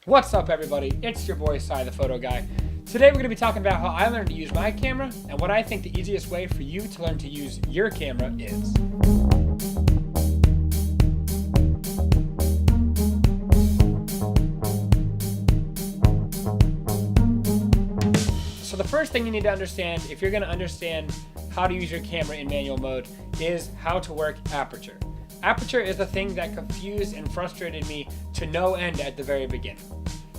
What's up, everybody? It's your boy Sai, the photo guy. Today we're going to be talking about how I learned to use my camera and what I think the easiest way for you to learn to use your camera is. So the first thing you need to understand, if you're going to understand how to use your camera in manual mode, is how to work aperture. Aperture is the thing that confused and frustrated me to no end at the very beginning.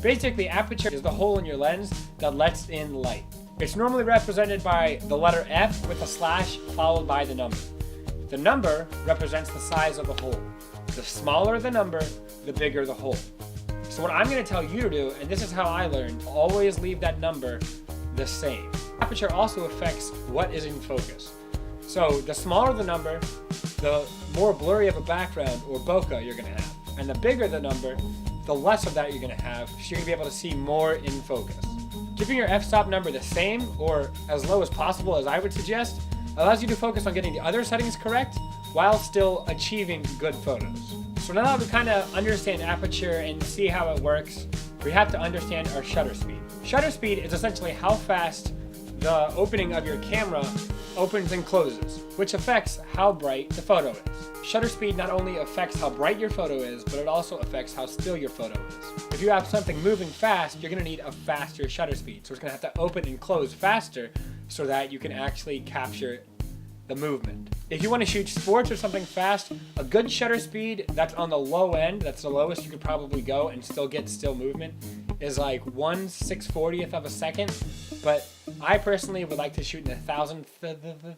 Basically, aperture is the hole in your lens that lets in light. It's normally represented by the letter F with a slash followed by the number. The number represents the size of the hole. The smaller the number, the bigger the hole. So what I'm going to tell you to do, and this is how I learned, always leave that number the same. Aperture also affects what is in focus. So the smaller the number, the more blurry of a background or bokeh you're going to have. And the bigger the number, the less of that you're going to have, so you're going to be able to see more in focus. Keeping your f-stop number the same, or as low as possible as I would suggest, allows you to focus on getting the other settings correct while still achieving good photos. So now that we kind of understand aperture and see how it works, we have to understand our shutter speed. Shutter speed is essentially how fast the opening of your camera opens and closes, which affects how bright the photo is. Shutter speed not only affects how bright your photo is, but it also affects how still your photo is. If you have something moving fast, you're going to need a faster shutter speed. So it's going to have to open and close faster so that you can actually capture the movement. If you want to shoot sports or something fast, a good shutter speed that's on the low end, that's the lowest you could probably go and still get still movement, is like 1/640th of a second. But I personally would like to shoot in 1,000th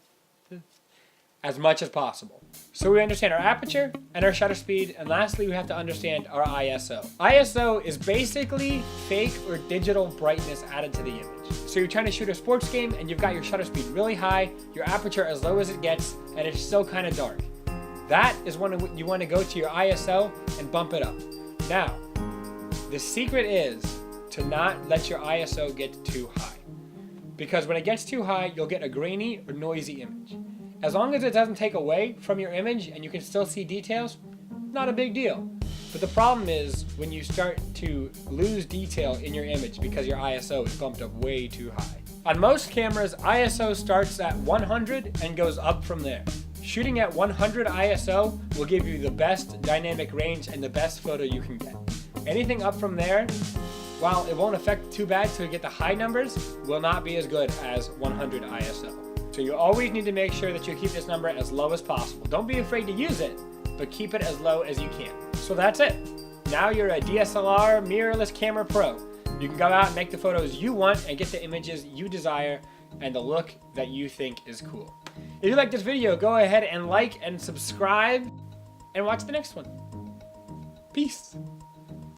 as much as possible. So we understand our aperture and our shutter speed, and lastly we have to understand our ISO. ISO is basically fake or digital brightness added to the image. So you're trying to shoot a sports game and you've got your shutter speed really high, your aperture as low as it gets, and it's still kind of dark. That is when you want to go to your ISO and bump it up. Now, the secret is to not let your ISO get too high. Because when it gets too high, you'll get a grainy or noisy image. As long as it doesn't take away from your image and you can still see details, not a big deal. But the problem is when you start to lose detail in your image because your ISO is bumped up way too high. On most cameras, ISO starts at 100 and goes up from there. Shooting at 100 ISO will give you the best dynamic range and the best photo you can get. Anything up from there, while it won't affect too bad to get the high numbers, will not be as good as 100 ISO. So you always need to make sure that you keep this number as low as possible. Don't be afraid to use it, but keep it as low as you can. So that's it. Now you're a DSLR mirrorless camera pro. You can go out and make the photos you want and get the images you desire and the look that you think is cool. If you like this video, go ahead and like and subscribe and watch the next one. Peace.